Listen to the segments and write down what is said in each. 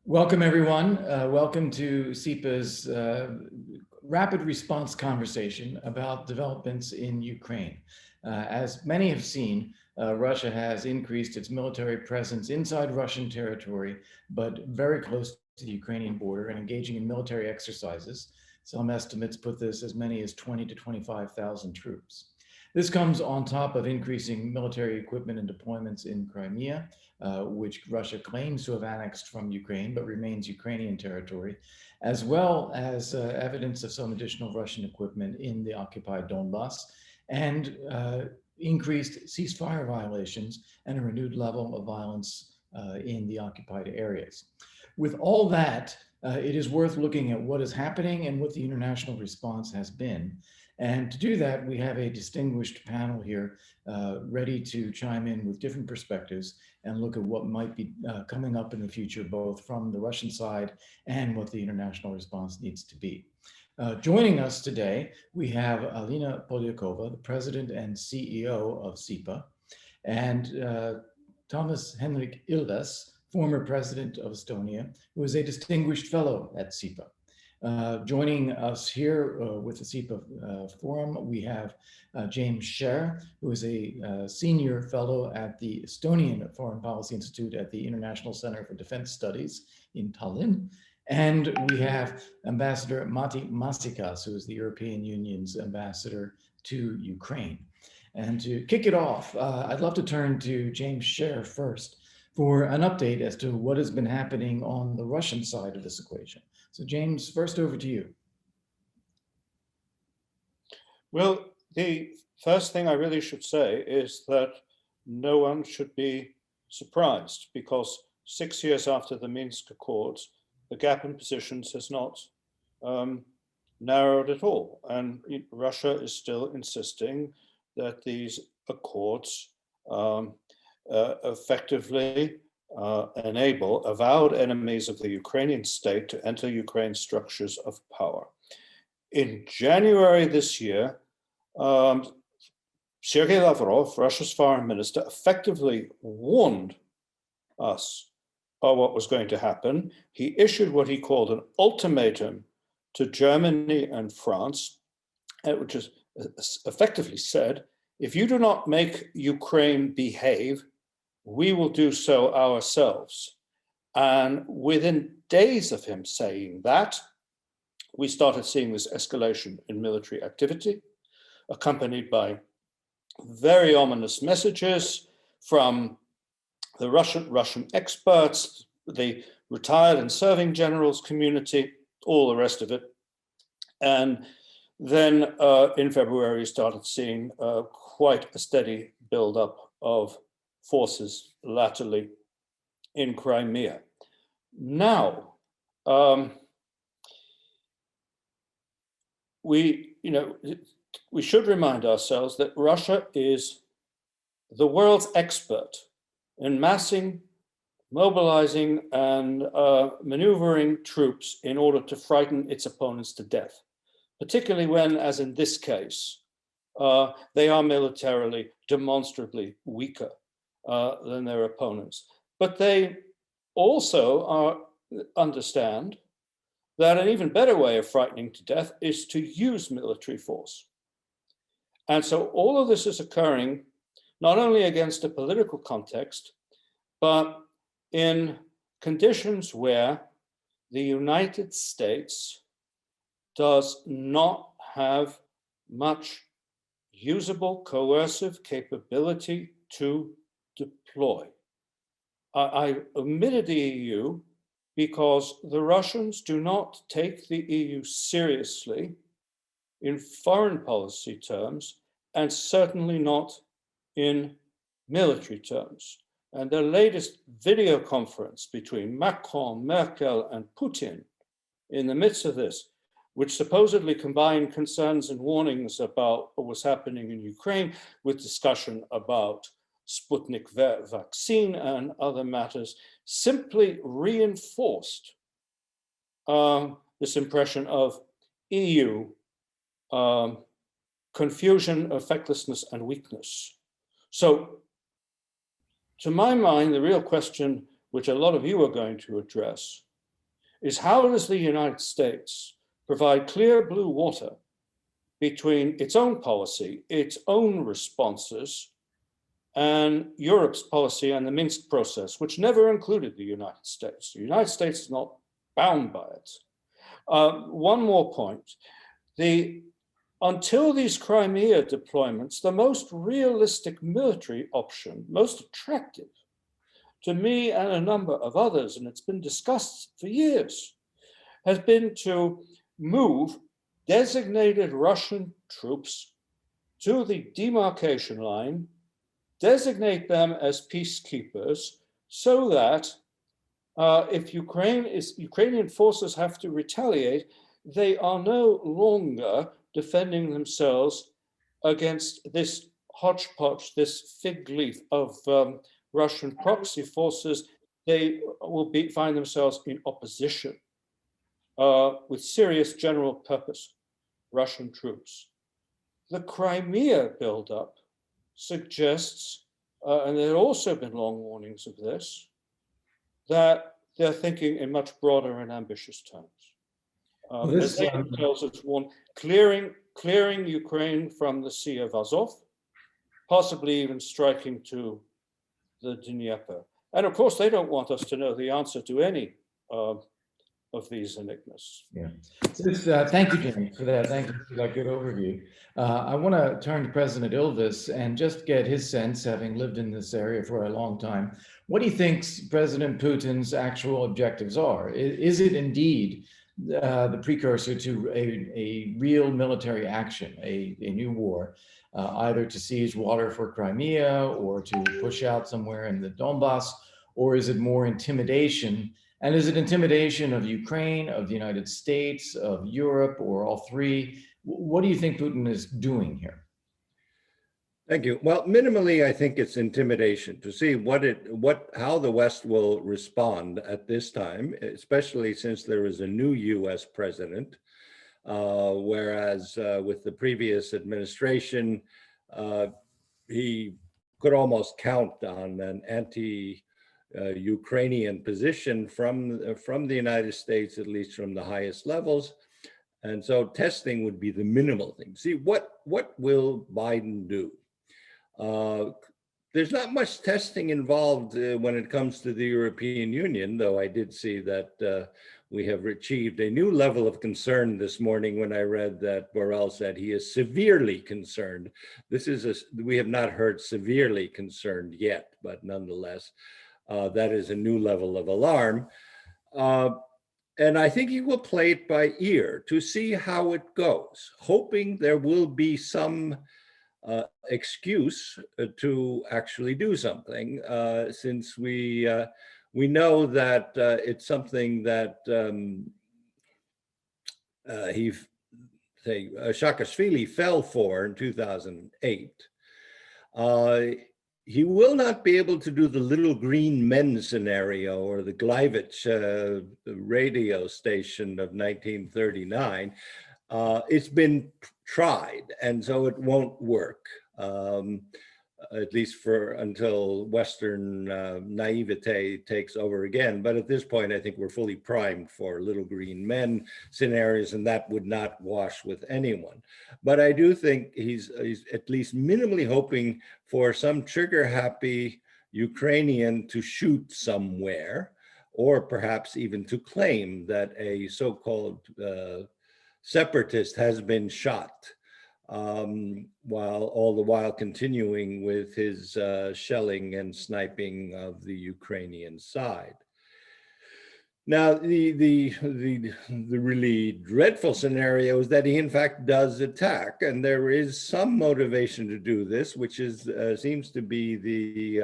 Welcome, everyone. Welcome to SIPA's rapid response conversation about developments in Ukraine. As many have seen, Russia has increased its military presence inside Russian territory, but very close to the Ukrainian border and engaging in military exercises. Some estimates put this as many as 20 to 25,000 troops. This comes on top of increasing military equipment and deployments in Crimea, which Russia claims to have annexed from Ukraine, but remains Ukrainian territory, as well as evidence of some additional Russian equipment in the occupied Donbass, and increased ceasefire violations and a renewed level of violence in the occupied areas. With all that, it is worth looking at what is happening and what the international response has been. And to do that, we have a distinguished panel here ready to chime in with different perspectives and look at what might be coming up in the future, both from the Russian side and what the international response needs to be. Joining us today, we have Alina Polyakova, the president and CEO of SIPA, and Toomas Hendrik Ilves, former president of Estonia, who is a distinguished fellow at SIPA. Joining us here with the SIPA forum, we have James Scher, who is a senior fellow at the Estonian Foreign Policy Institute at the International Center for Defense Studies in Tallinn. And we have Ambassador Matti Maasikas, who is the European Union's ambassador to Ukraine. And to kick it off, I'd love to turn to James Scher first for an update as to what has been happening on the Russian side of this equation. So James, first over to you. Well, the first thing I really should say is that no one should be surprised, because 6 years after the Minsk Accords, the gap in positions has not narrowed at all. And Russia is still insisting that these accords effectively enable avowed enemies of the Ukrainian state to enter Ukraine's structures of power. In January this year, Sergei Lavrov, Russia's foreign minister, effectively warned us of what was going to happen. He issued what he called an ultimatum to Germany and France, which is effectively said, if you do not make Ukraine behave, we will do so ourselves. And within days of him saying that, we started seeing this escalation in military activity, accompanied by very ominous messages from the Russian experts, the retired and serving generals community, all the rest of it. And then in February, we started seeing quite a steady buildup of forces laterally in Crimea. Now, we should remind ourselves that Russia is the world's expert in massing, mobilizing, and maneuvering troops in order to frighten its opponents to death, particularly when, as in this case, they are militarily demonstrably weaker than their opponents. But they also understand that an even better way of frightening to death is to use military force. And so all of this is occurring not only against a political context, but in conditions where the United States does not have much usable coercive capability to deploy. I omitted the EU because the Russians do not take the EU seriously in foreign policy terms, and certainly not in military terms. And the latest video conference between Macron, Merkel, and Putin in the midst of this, which supposedly combined concerns and warnings about what was happening in Ukraine with discussion about Sputnik vaccine and other matters, simply reinforced this impression of EU confusion, effectlessness, and weakness. So, to my mind, the real question which a lot of you are going to address, is how does the United States provide clear blue water between its own policy, its own responses, and Europe's policy and the Minsk process, which never included the United States. The United States is not bound by it. One more point. Until these Crimea deployments, the most realistic military option, most attractive to me and a number of others, and it's been discussed for years, has been to move designated Russian troops to the demarcation line, designate them as peacekeepers, so that if Ukrainian forces have to retaliate, they are no longer defending themselves against this hodgepodge, this fig leaf of Russian proxy forces. They will find themselves in opposition with serious general purpose Russian troops. The Crimea buildup suggests, and there have also been long warnings of this, that they're thinking in much broader and ambitious terms. As they themselves have warned, clearing Ukraine from the Sea of Azov, possibly even striking to the Dnieper. And of course, they don't want us to know the answer to any of these enigmas. Yeah. So thank you, James, for that. Thank you for that good overview. I want to turn to President Ilves and just get his sense, having lived in this area for a long time. What do you think President Putin's actual objectives are? Is it indeed the precursor to a real military action, a new war, either to seize water for Crimea or to push out somewhere in the Donbass, or is it more intimidation? And is it intimidation of Ukraine, of the United States, of Europe, or all three? What do you think Putin is doing here? Thank you. Well, minimally, I think it's intimidation to see how the West will respond at this time, especially since there is a new U.S. president, whereas with the previous administration, he could almost count on an anti-Ukrainian position from the United States, at least from the highest levels. And so testing would be the minimal thing. See, what will Biden do? There's not much testing involved when it comes to the European Union, though I did see that we have achieved a new level of concern this morning when I read that Borrell said he is severely concerned. We have not heard severely concerned yet, but nonetheless, that is a new level of alarm. And I think he will play it by ear to see how it goes, hoping there will be some excuse to actually do something, since we know that it's something that Saakashvili fell for in 2008. He will not be able to do the little green men scenario or the Gleivich radio station of 1939. It's been tried, and so it won't work, at least until Western naivete takes over again. But at this point, I think we're fully primed for little green men scenarios, and that would not wash with anyone. But I do think he's at least minimally hoping for some trigger-happy Ukrainian to shoot somewhere, or perhaps even to claim that a so-called separatist has been shot, all the while continuing with his shelling and sniping of the Ukrainian side. Now, the really dreadful scenario is that he in fact does attack, and there is some motivation to do this, which seems to be the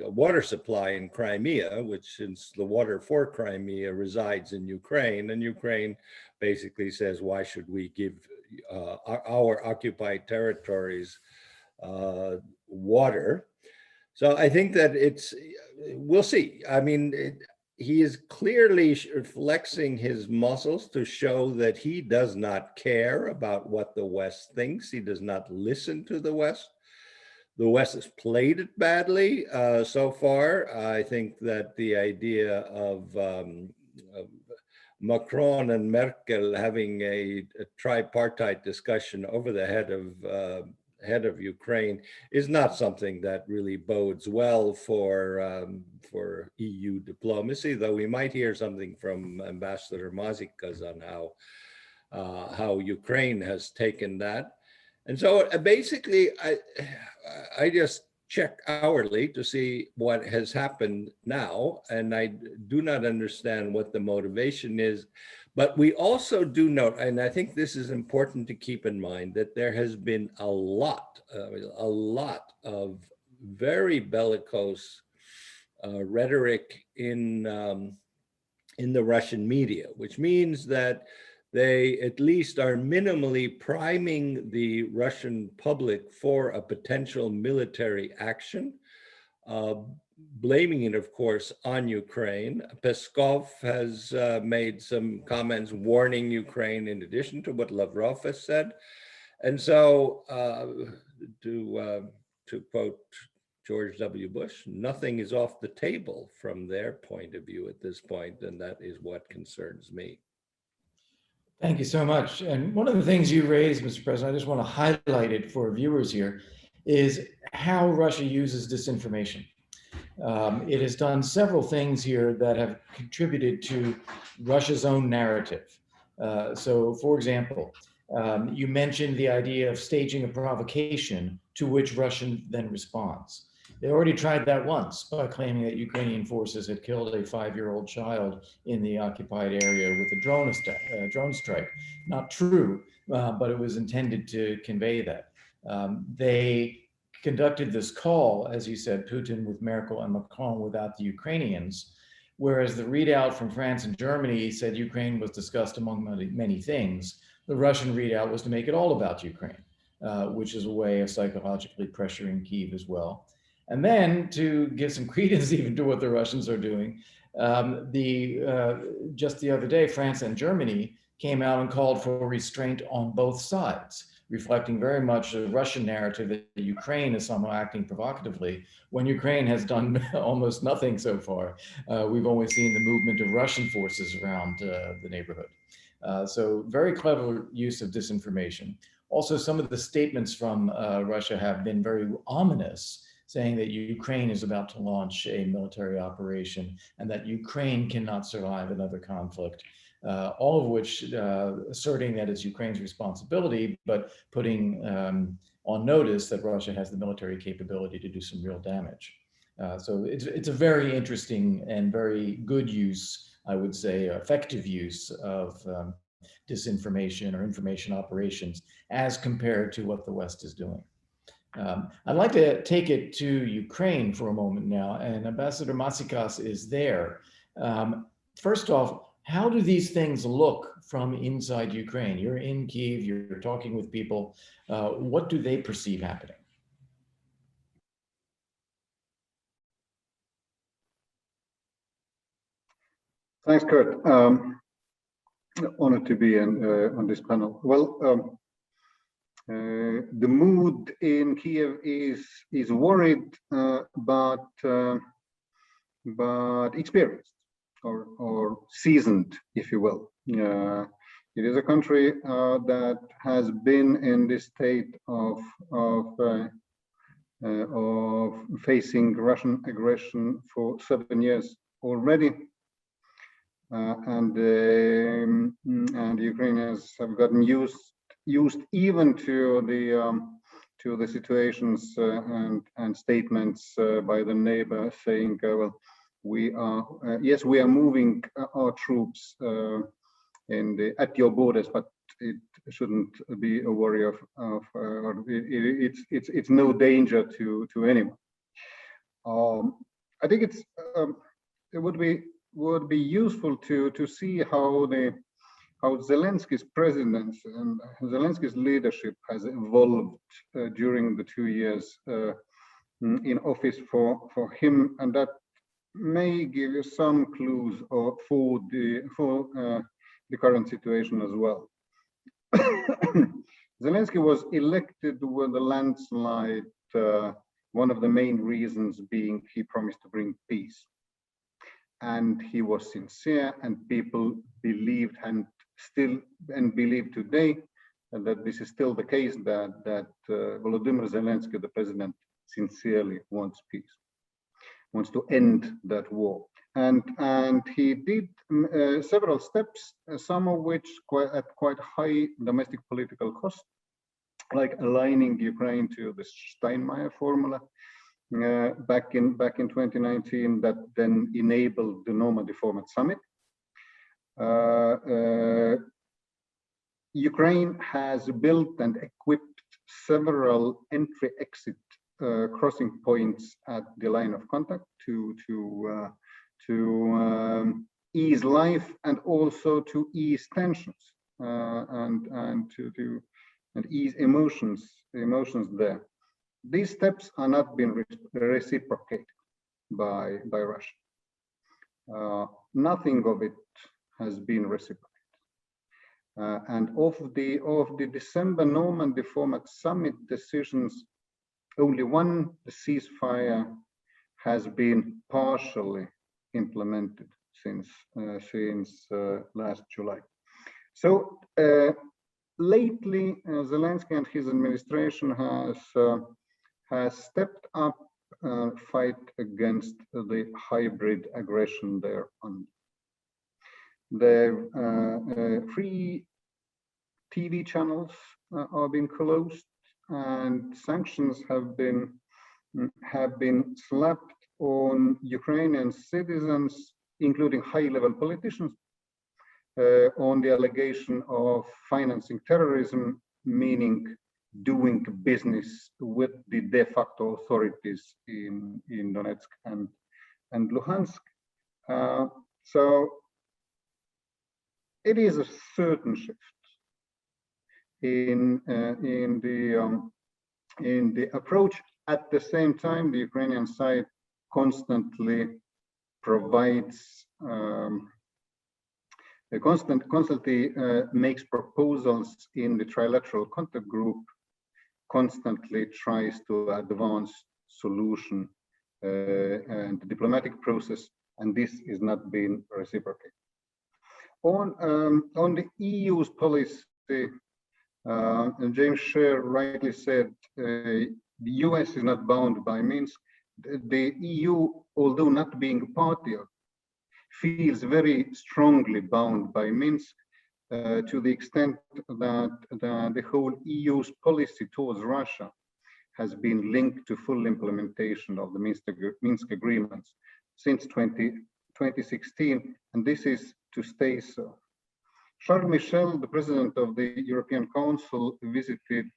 water supply in Crimea, which, since the water for Crimea resides in Ukraine, and Ukraine basically says, why should we give our occupied territories water? So I think that we'll see. I mean, he is clearly flexing his muscles to show that he does not care about what the West thinks. He does not listen to the West. the West has played it badly so far. I think that the idea of Macron and Merkel having a tripartite discussion over the head of Ukraine is not something that really bodes well for EU diplomacy, though we might hear something from Ambassador Maasikas on how Ukraine has taken that. And so basically, I just check hourly to see what has happened now, and I do not understand what the motivation is. But we also do note, and I think this is important to keep in mind, that there has been a lot of very bellicose rhetoric in the Russian media, which means that they at least are minimally priming the Russian public for a potential military action, blaming it, of course, on Ukraine. Peskov has made some comments warning Ukraine in addition to what Lavrov has said. And so to quote George W. Bush, nothing is off the table from their point of view at this point, and that is what concerns me. Thank you so much. And one of the things you raised, Mr. President, I just want to highlight it for viewers here, is how Russia uses disinformation. It has done several things here that have contributed to Russia's own narrative. So, for example, you mentioned the idea of staging a provocation to which Russia then responds. They already tried that once by claiming that Ukrainian forces had killed a 5-year-old child in the occupied area with a drone strike. Not true, but it was intended to convey that. They conducted this call, as you said, Putin with Merkel and Macron without the Ukrainians, whereas the readout from France and Germany said Ukraine was discussed among many things. The Russian readout was to make it all about Ukraine, which is a way of psychologically pressuring Kyiv as well. And then to give some credence even to what the Russians are doing, just the other day, France and Germany came out and called for restraint on both sides, reflecting very much the Russian narrative that Ukraine is somehow acting provocatively when Ukraine has done almost nothing so far. We've only seen the movement of Russian forces around the neighborhood. So very clever use of disinformation. Also, some of the statements from Russia have been very ominous, saying that Ukraine is about to launch a military operation and that Ukraine cannot survive another conflict, all of which asserting that it's Ukraine's responsibility, but putting on notice that Russia has the military capability to do some real damage. So it's a very interesting and very good use, I would say, effective use of disinformation or information operations as compared to what the West is doing. I'd like to take it to Ukraine for a moment now, and Ambassador Maasikas is there. First off, how do these things look from inside Ukraine? You're in Kyiv, you're talking with people. What do they perceive happening? Thanks, Kurt. Honored to be on this panel. Well, the mood in Kiev is worried, but experienced or seasoned, if you will. It is a country that has been in this state of facing Russian aggression for 7 years already, and Ukrainians have gotten used even to the situations and statements by the neighbor saying, well, we are moving our troops at your borders, but it shouldn't be a worry of it's no danger to anyone. I think it would be useful to see how Zelensky's presidency and Zelensky's leadership has evolved during the 2 years in office for him, and that may give you some clues for the current situation as well. Zelensky was elected with a landslide One of the main reasons being he promised to bring peace. And he was sincere, and people believed and still believe today that this is still the case, that Volodymyr Zelensky, the president, sincerely wants peace, wants to end that war. And he did several steps, some of which at quite high domestic political cost, like aligning Ukraine to the Steinmeier formula back in 2019, that then enabled the Normandy Format Summit. Ukraine has built and equipped several entry-exit crossing points at the line of contact to ease life and also to ease tensions and ease emotions there. These steps are not being reciprocated by Russia. Nothing of it has been reciprocated. And of the December Normandy Format Summit decisions, only one, the ceasefire, has been partially implemented since last July. So lately, Zelensky and his administration has stepped up fight against the hybrid aggression there on. The free TV channels are being closed, and sanctions have been slapped on Ukrainian citizens, including high-level politicians, on the allegation of financing terrorism, meaning doing business with the de facto authorities in Donetsk and Luhansk. So it is a certain shift in the approach. At the same time, the Ukrainian side constantly provides, constantly makes proposals in the trilateral contact group, constantly tries to advance solution and the diplomatic process, and this is not being reciprocated. On the EU's policy, James Sher rightly said, the US is not bound by Minsk. The EU, although not being a party, feels very strongly bound by Minsk to the extent that the whole EU's policy towards Russia has been linked to full implementation of the Minsk agreements since 2016, and this is to stay so. Charles Michel, the president of the European Council, visited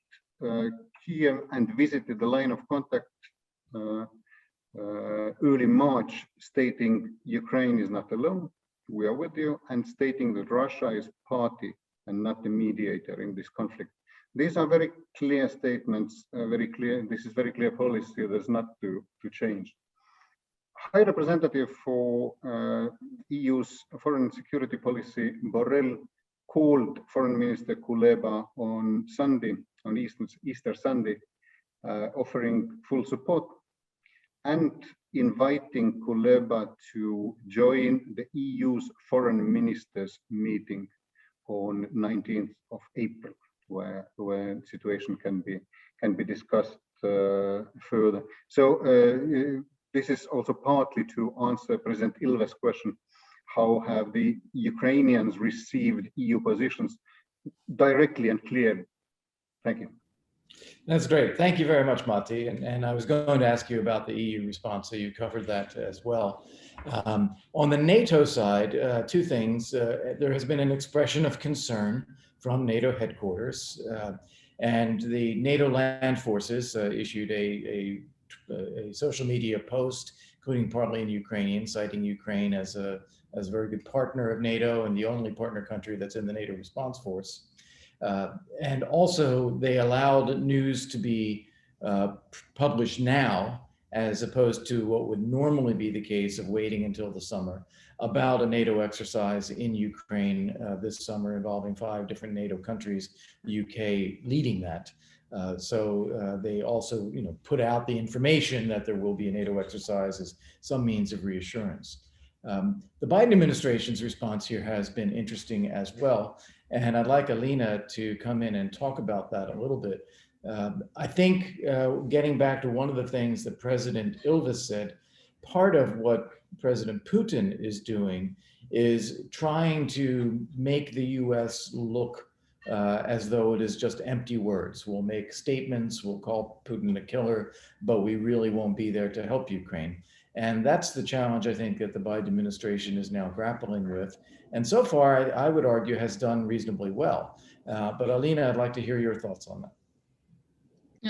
Kiev and visited the line of contact early March, stating Ukraine is not alone, we are with you, and stating that Russia is party and not the mediator in this conflict. These are very clear statements, very clear. This is very clear policy that's not to change. High Representative for EU's foreign and security policy, Borrell, called Foreign Minister Kuleba on Sunday, on Easter Sunday, offering full support and inviting Kuleba to join the EU's foreign ministers meeting on 19th of April, where the situation can be discussed further. So this is also partly to answer President Ilves' question: how have the Ukrainians received EU positions directly and clearly? Thank you. That's great. Thank you very much, Matti. And I was going to ask you about the EU response, so you covered that as well. On the NATO side, two things. There has been an expression of concern from NATO headquarters, and the NATO land forces issued a social media post, including partly in Ukrainian, citing Ukraine as a very good partner of NATO and the only partner country that's in the NATO response force. And also they allowed news to be published now, as opposed to what would normally be the case of waiting until the summer, about a NATO exercise in Ukraine this summer involving 5 different NATO countries, the UK leading that. They also, put out the information that there will be a NATO exercise as some means of reassurance. The Biden administration's response here has been interesting as well. And I'd like Alina to come in and talk about that a little bit. I think getting back to one of the things that President Ilves said, part of what President Putin is doing is trying to make the US look as though it is just empty words. We'll make statements, we'll call Putin a killer, but we really won't be there to help Ukraine. And that's the challenge I think that the Biden administration is now grappling with. And so far, I would argue, has done reasonably well. But Alina, I'd like to hear your thoughts on that.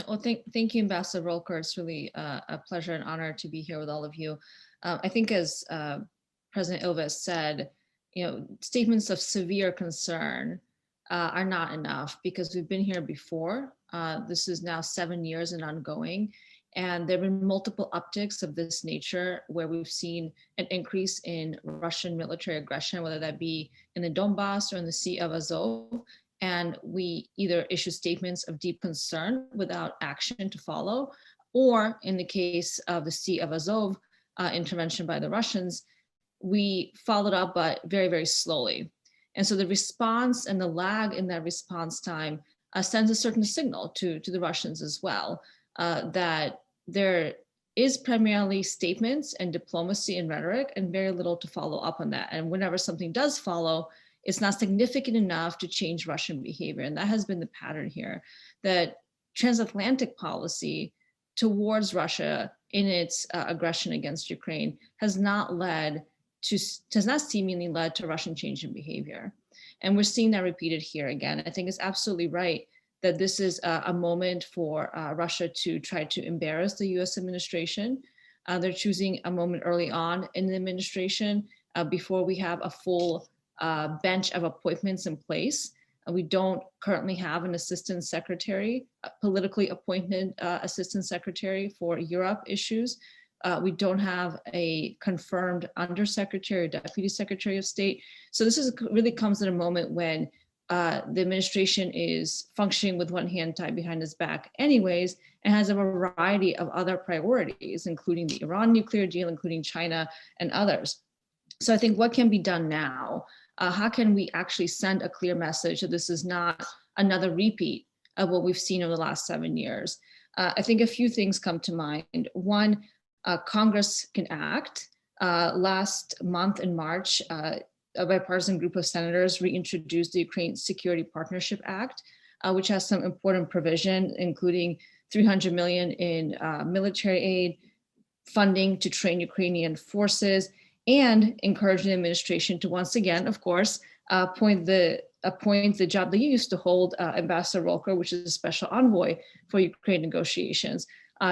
Well, thank you, Ambassador Rolker. It's really a pleasure and honor to be here with all of you. I think as President Ilves said, statements of severe concern are not enough because we've been here before. This is now 7 years and ongoing. And there have been multiple upticks of this nature where we've seen an increase in Russian military aggression, whether that be in the Donbass or in the Sea of Azov. And we either issue statements of deep concern without action to follow, or in the case of the Sea of Azov intervention by the Russians, we followed up, but very, very slowly. And so the response and the lag in that response time sends a certain signal to the Russians as well, that there is primarily statements and diplomacy and rhetoric and very little to follow up on that. And whenever something does follow, it's not significant enough to change Russian behavior. And that has been the pattern here, that transatlantic policy towards Russia in its aggression against Ukraine has not seemingly led to Russian change in behavior. And we're seeing that repeated here again. I think it's absolutely right that this is a moment for Russia to try to embarrass the US administration. They're choosing a moment early on in the administration before we have a full bench of appointments in place. We don't currently have an assistant secretary, a politically appointed assistant secretary for Europe issues. We don't have a confirmed undersecretary or deputy secretary of state. So this really comes at a moment when the administration is functioning with one hand tied behind his back anyways, and has a variety of other priorities, including the Iran nuclear deal, including China and others. So I think what can be done now, how can we actually send a clear message that this is not another repeat of what we've seen over the last 7 years? I think a few things come to mind. One, Congress can act. Last month in March, a bipartisan group of senators reintroduced the Ukraine Security Partnership Act, which has some important provision, including $300 million in military aid, funding to train Ukrainian forces, and encouraging the administration to once again, of course, appoint the job that you used to hold, Ambassador Rolker, which is a special envoy for Ukraine negotiations,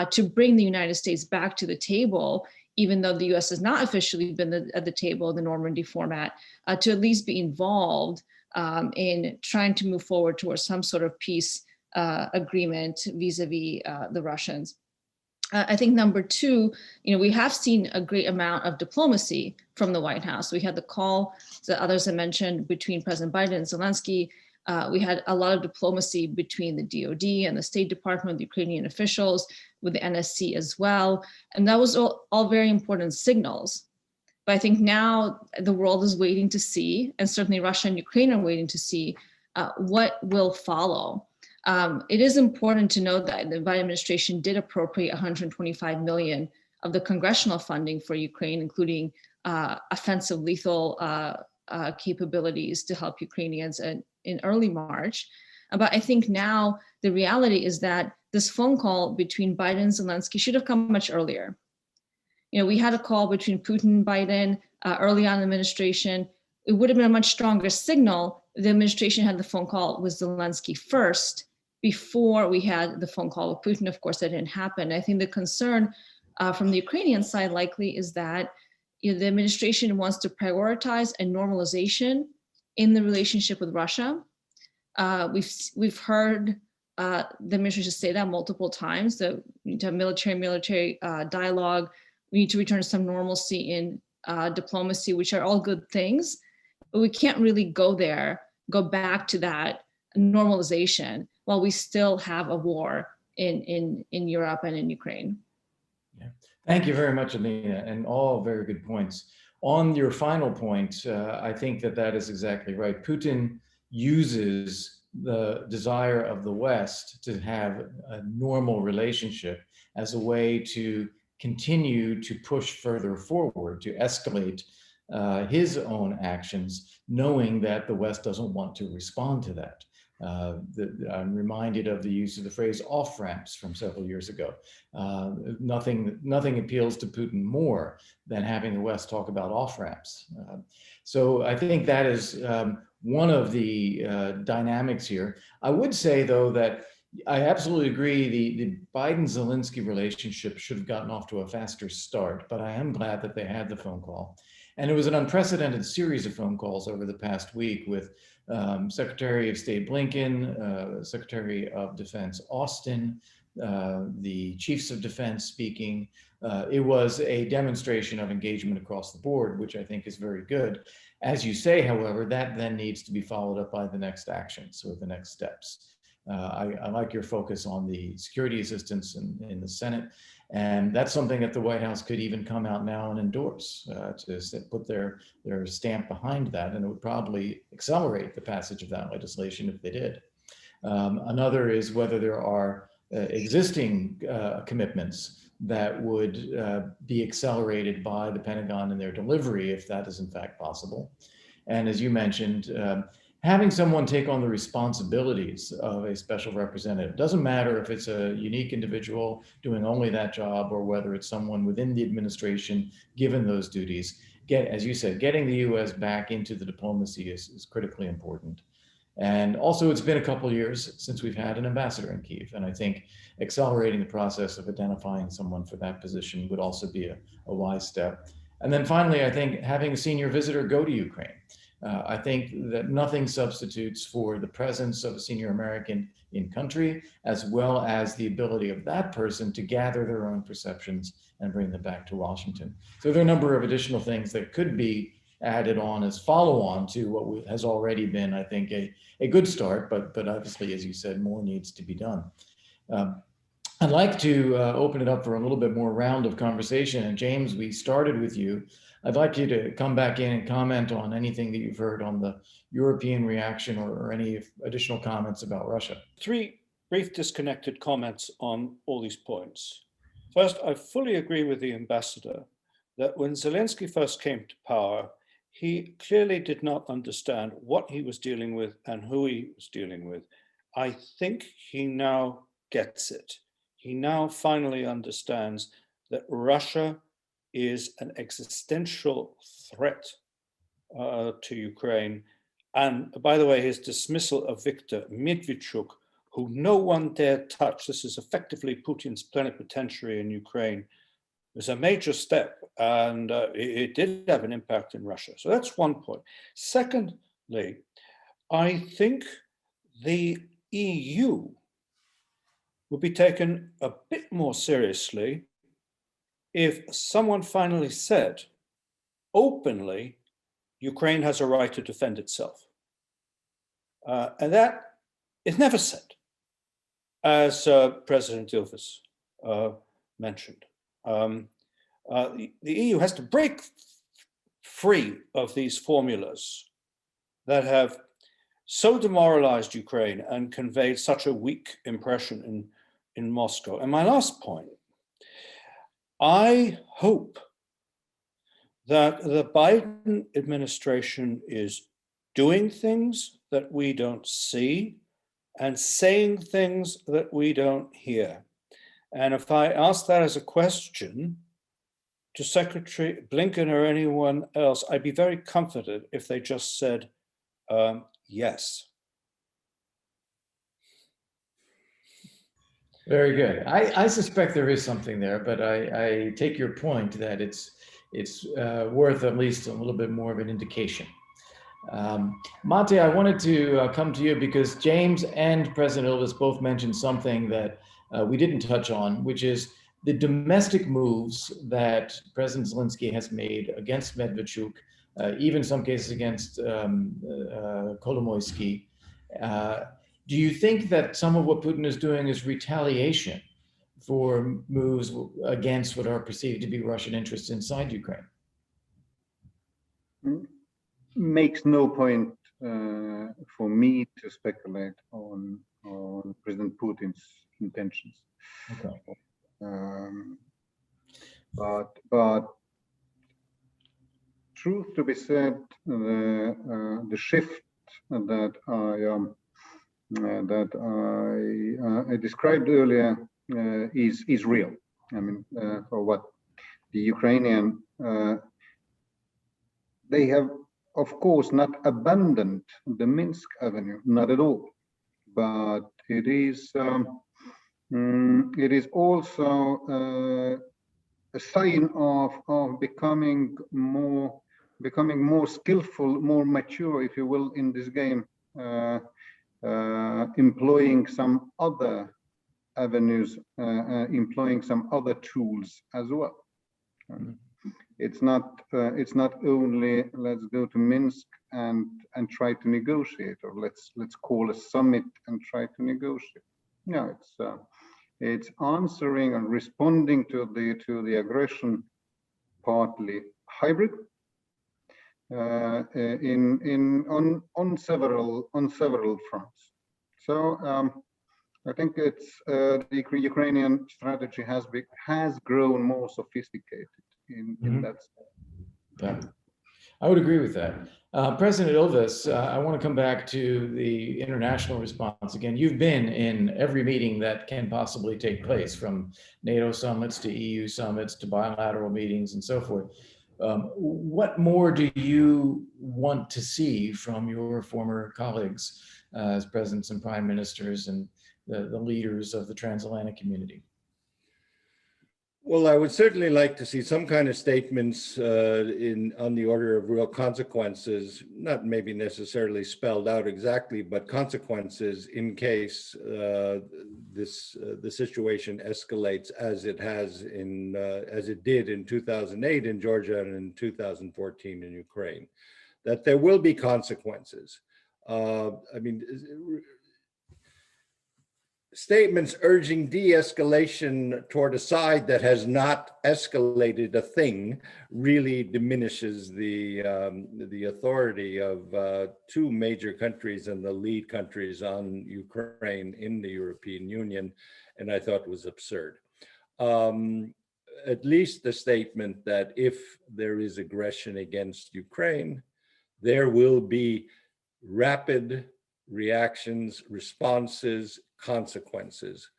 to bring the United States back to the table, even though the US has not officially been at the table in the Normandy format, to at least be involved in trying to move forward towards some sort of peace agreement vis-a-vis the Russians. I think number two, we have seen a great amount of diplomacy from the White House. We had the call that others have mentioned between President Biden and Zelensky. We had a lot of diplomacy between the DOD and the State Department, the Ukrainian officials, with the NSC as well. And that was all very important signals. But I think now the world is waiting to see, and certainly Russia and Ukraine are waiting to see what will follow. It is important to note that the Biden administration did appropriate $125 million of the congressional funding for Ukraine, including offensive lethal capabilities to help Ukrainians in early March. But I think now the reality is that this phone call between Biden and Zelensky should have come much earlier. We had a call between Putin and Biden early on in the administration. It would have been a much stronger signal if the administration had the phone call with Zelensky first before we had the phone call with Putin. Of course, that didn't happen. I think the concern from the Ukrainian side likely is that the administration wants to prioritize a normalization in the relationship with Russia. We've heard the administration say that multiple times, that we need to have military dialogue. We need to return to some normalcy in diplomacy, which are all good things, but we can't really go back to that normalization while we still have a war in Europe and in Ukraine. Yeah. Thank you very much, Alina, and all very good points. On your final point, I think that is exactly right. Putin uses the desire of the West to have a normal relationship as a way to continue to push further forward, to escalate his own actions, knowing that the West doesn't want to respond to that. I'm reminded of the use of the phrase off-ramps from several years ago. Nothing appeals to Putin more than having the West talk about off-ramps. So I think that is one of the dynamics here. I would say, though, that I absolutely agree the Biden-Zelensky relationship should have gotten off to a faster start, but I am glad that they had the phone call. And it was an unprecedented series of phone calls over the past week with Secretary of State Blinken, Secretary of Defense Austin, the chiefs of defense speaking. It was a demonstration of engagement across the board, which I think is very good. As you say, however, that then needs to be followed up by the next actions or the next steps. I like your focus on the security assistance in the Senate. And that's something that the White House could even come out now and endorse, to put their stamp behind that. And it would probably accelerate the passage of that legislation if they did. Another is whether there are existing commitments that would be accelerated by the Pentagon in their delivery, if that is in fact possible. And as you mentioned, having someone take on the responsibilities of a special representative, doesn't matter if it's a unique individual doing only that job or whether it's someone within the administration given those duties. As you said, getting the US back into the diplomacy is critically important. And also, it's been a couple of years since we've had an ambassador in Kyiv. And I think accelerating the process of identifying someone for that position would also be a wise step. And then finally, I think having a senior visitor go to Ukraine. I think that nothing substitutes for the presence of a senior American in country, as well as the ability of that person to gather their own perceptions and bring them back to Washington. So there are a number of additional things that could be added on as follow-on to what has already been, I think, a good start, but obviously, as you said, more needs to be done. I'd like to open it up for a little bit more round of conversation. And James, we started with you. I'd like you to come back in and comment on anything that you've heard on the European reaction or any additional comments about Russia. 3 brief disconnected comments on all these points. First, I fully agree with the ambassador that when Zelensky first came to power, he clearly did not understand what he was dealing with and who he was dealing with. I think he now gets it. He now finally understands that Russia is an existential threat to Ukraine. And by the way, his dismissal of Viktor Medvedchuk, who no one dared touch, this is effectively Putin's plenipotentiary in Ukraine, was a major step, and it did have an impact in Russia. So that's one point. Secondly, I think the EU would be taken a bit more seriously if someone finally said openly, Ukraine has a right to defend itself. And that is never said, as President Ilves mentioned. The EU has to break free of these formulas that have so demoralized Ukraine and conveyed such a weak impression in Moscow. And my last point, I hope that the Biden administration is doing things that we don't see and saying things that we don't hear. And if I ask that as a question to Secretary Blinken or anyone else, I'd be very comforted if they just said, yes. Very good. I suspect there is something there, but I take your point that it's worth at least a little bit more of an indication. Matti, I wanted to come to you because James and President Ilves both mentioned something that we didn't touch on, which is the domestic moves that President Zelensky has made against Medvedchuk, even in some cases against Kolomoisky, Do you think that some of what Putin is doing is retaliation for moves against what are perceived to be Russian interests inside Ukraine? Makes no point for me to speculate on President Putin's intentions. Okay. But truth to be said, the shift that I described earlier is real. I mean, for what the Ukrainian they have, of course, not abandoned the Minsk Avenue, not at all, but it is also a sign of becoming more skillful, more mature, if you will, in this game, employing some other avenues, employing some other tools as well. It's not only let's go to Minsk and try to negotiate, or let's call a summit and try to negotiate. No, it's answering and responding to the aggression, partly hybrid, on several fronts. So I think it's the Ukrainian strategy has grown more sophisticated in that sense. Yeah, I would agree with that. President Ilves, I want to come back to the international response again. You've been in every meeting that can possibly take place, from NATO summits to EU summits to bilateral meetings and so forth. What more do you want to see from your former colleagues as presidents and prime ministers and the leaders of the transatlantic community? Well, I would certainly like to see some kind of statements on the order of real consequences, not maybe necessarily spelled out exactly, but consequences in case the situation escalates as it has as it did in 2008 in Georgia and in 2014 in Ukraine. That there will be consequences. I mean, statements urging de-escalation toward a side that has not escalated a thing really diminishes the authority of two major countries and the lead countries on Ukraine in the European Union, and I thought was absurd. At least the statement that if there is aggression against Ukraine, there will be rapid reactions, responses, consequences.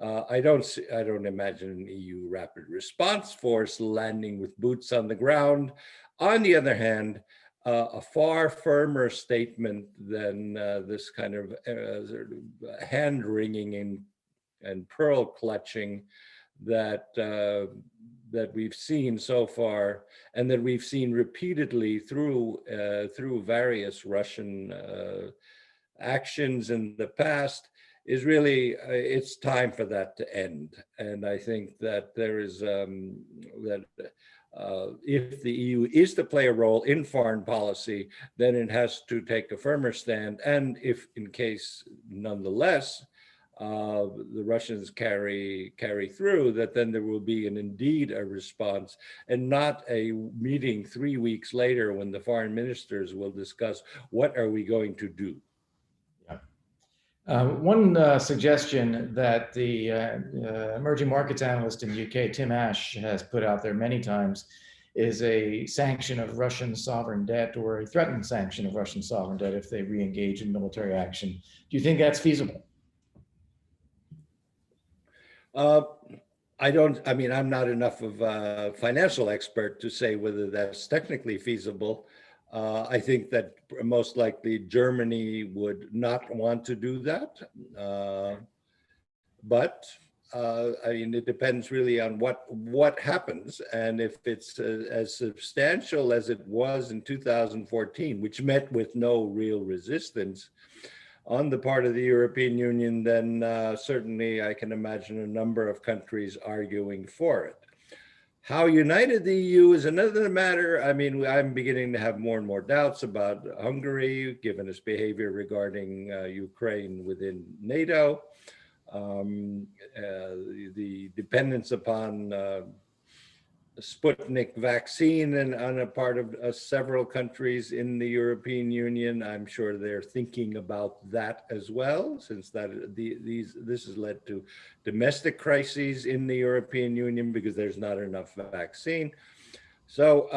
I don't imagine an EU rapid response force landing with boots on the ground. On the other hand, a far firmer statement than this kind of sort of hand wringing and pearl clutching that we've seen so far, and that we've seen repeatedly through various Russian actions in the past, is really, it's time for that to end. And I think that there is, if the EU is to play a role in foreign policy, then it has to take a firmer stand. And if in case, nonetheless, the Russians carry through, that then there will be indeed a response, and not a meeting 3 weeks later when the foreign ministers will discuss what are we going to do. One suggestion that the emerging markets analyst in the UK, Tim Ash, has put out there many times is a sanction of Russian sovereign debt, or a threatened sanction of Russian sovereign debt if they re-engage in military action. Do you think that's feasible? I mean, I'm not enough of a financial expert to say whether that's technically feasible. I think that most likely Germany would not want to do that. But I mean, it depends really on what happens. And if it's as substantial as it was in 2014, which met with no real resistance on the part of the European Union, then certainly I can imagine a number of countries arguing for it. How united the EU is another matter. I mean, I'm beginning to have more and more doubts about Hungary, given its behavior regarding Ukraine within NATO. The dependence upon Sputnik vaccine and on a part of several countries in the European Union. I'm sure they're thinking about that as well, since this has led to domestic crises in the European Union because there's not enough vaccine. So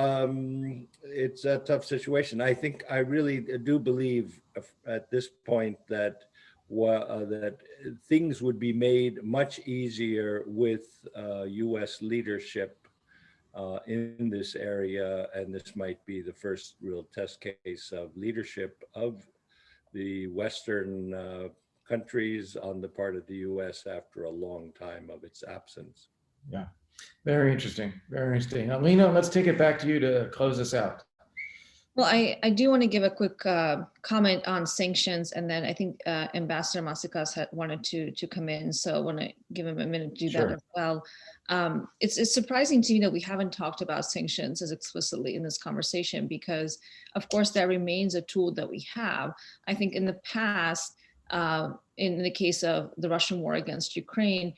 it's a tough situation. I think I really do believe at this point that that things would be made much easier with US leadership in this area, and this might be the first real test case of leadership of the Western countries on the part of the US after a long time of its absence. Yeah, very interesting, very interesting. Lena, let's take it back to you to close us out. Well, I do want to give a quick comment on sanctions, and then I think Ambassador Maasikas had wanted to come in, so I want to give him a minute to do that as well. It's surprising to me that we haven't talked about sanctions as explicitly in this conversation, because of course that remains a tool that we have. I think in the past, in the case of the Russian war against Ukraine,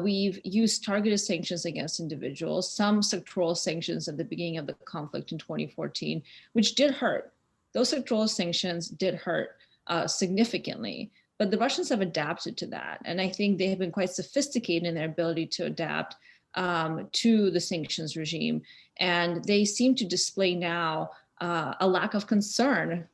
we've used targeted sanctions against individuals, some sectoral sanctions at the beginning of the conflict in 2014, which did hurt. Those sectoral sanctions did hurt significantly, but the Russians have adapted to that. And I think they have been quite sophisticated in their ability to adapt to the sanctions regime. And they seem to display now a lack of concern.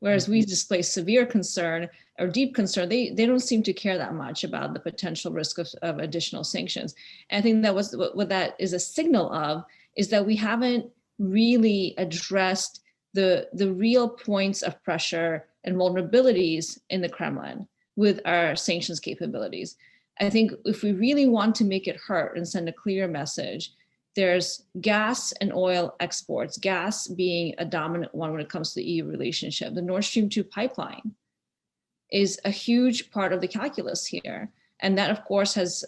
Whereas we display severe concern or deep concern, they don't seem to care that much about the potential risk of additional sanctions. And I think that was what that is a signal of, is that we haven't really addressed the real points of pressure and vulnerabilities in the Kremlin with our sanctions capabilities. I think if we really want to make it hurt and send a clear message, there's gas and oil exports, gas being a dominant one when it comes to the EU relationship. The Nord Stream 2 pipeline is a huge part of the calculus here. And that, of course, has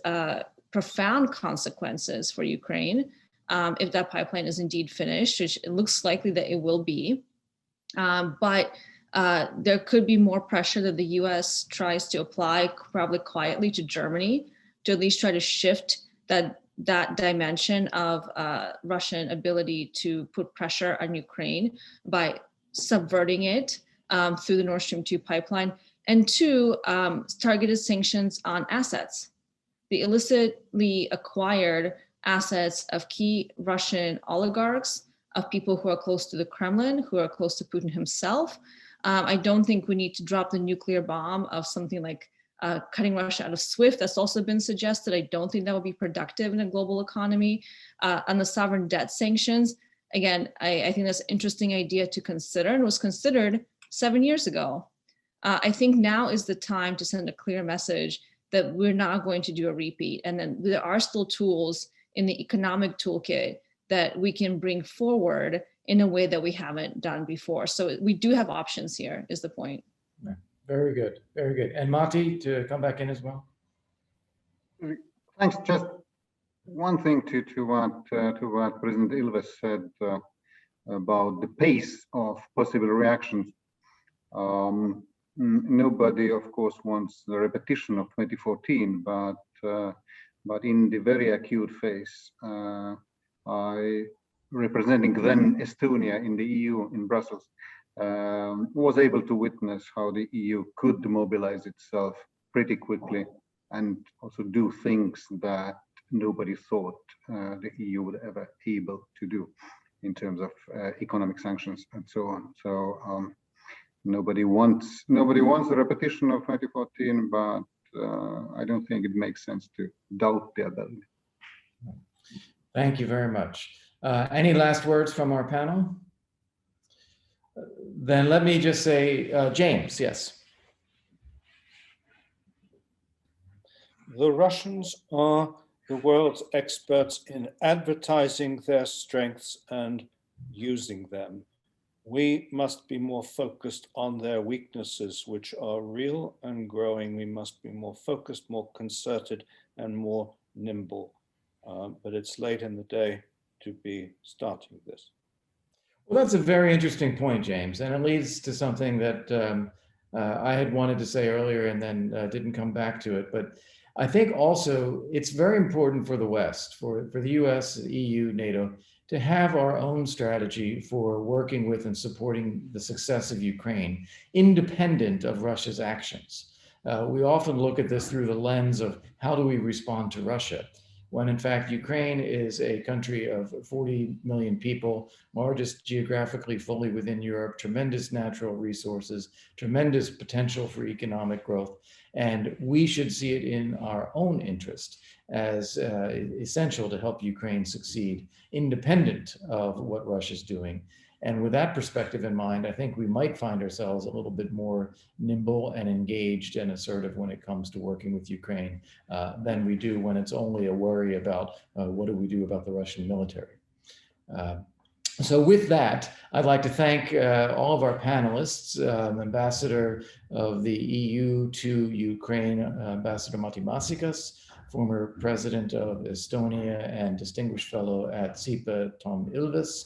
profound consequences for Ukraine if that pipeline is indeed finished, which it looks likely that it will be. But there could be more pressure that the US tries to apply, probably quietly, to Germany to at least try to shift that dimension of Russian ability to put pressure on Ukraine by subverting it through the Nord Stream 2 pipeline. And two, targeted sanctions on assets, the illicitly acquired assets of key Russian oligarchs, of people who are close to the Kremlin, who are close to Putin himself. I don't think we need to drop the nuclear bomb of something like cutting Russia out of SWIFT. That's also been suggested. I don't think that would be productive in a global economy. On the sovereign debt sanctions, again, I think that's an interesting idea to consider, and was considered 7 years ago. I think now is the time to send a clear message that we're not going to do a repeat. And then there are still tools in the economic toolkit that we can bring forward in a way that we haven't done before. So we do have options here, is the point. Very good, very good. And Matti, to come back in as well. Thanks. Just one thing to what President Ilves said about the pace of possible reactions. Nobody, of course, wants the repetition of 2014, but in the very acute phase, I, representing then Estonia in the EU in Brussels, was able to witness how the EU could mobilize itself pretty quickly and also do things that nobody thought the EU would ever be able to do in terms of economic sanctions and so on. So nobody wants the repetition of 2014, but I don't think it makes sense to doubt the ability. Thank you very much. Any last words from our panel? Then let me just say, James, yes. The Russians are the world's experts in advertising their strengths and using them. We must be more focused on their weaknesses, which are real and growing. We must be more focused, more concerted, and more nimble. But it's late in the day. to be starting this. Well, that's a very interesting point, James, and it leads to something that I had wanted to say earlier and then didn't come back to it. But I think also it's very important for the West, for the US, EU, NATO, to have our own strategy for working with and supporting the success of Ukraine, independent of Russia's actions. We often look at this through the lens of how do we respond to Russia, when in fact Ukraine is a country of 40 million people, largest geographically fully within Europe, tremendous natural resources, tremendous potential for economic growth. And we should see it in our own interest as essential to help Ukraine succeed, independent of what Russia's doing. And with that perspective in mind, I think we might find ourselves a little bit more nimble and engaged and assertive when it comes to working with Ukraine than we do when it's only a worry about what do we do about the Russian military. So with that, I'd like to thank all of our panelists, Ambassador of the EU to Ukraine, Ambassador Matti Maasikas, former President of Estonia and Distinguished Fellow at SIPA, Tom Ilves,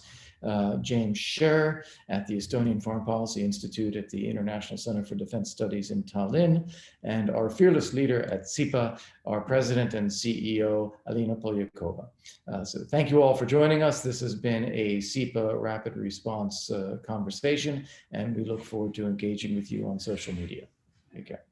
James Scher at the Estonian Foreign Policy Institute at the International Center for Defense Studies in Tallinn, and our fearless leader at SIPA, our President and CEO, Alina Polyakova. So thank you all for joining us. This has been a SIPA Rapid Response conversation, and we look forward to engaging with you on social media. Take care.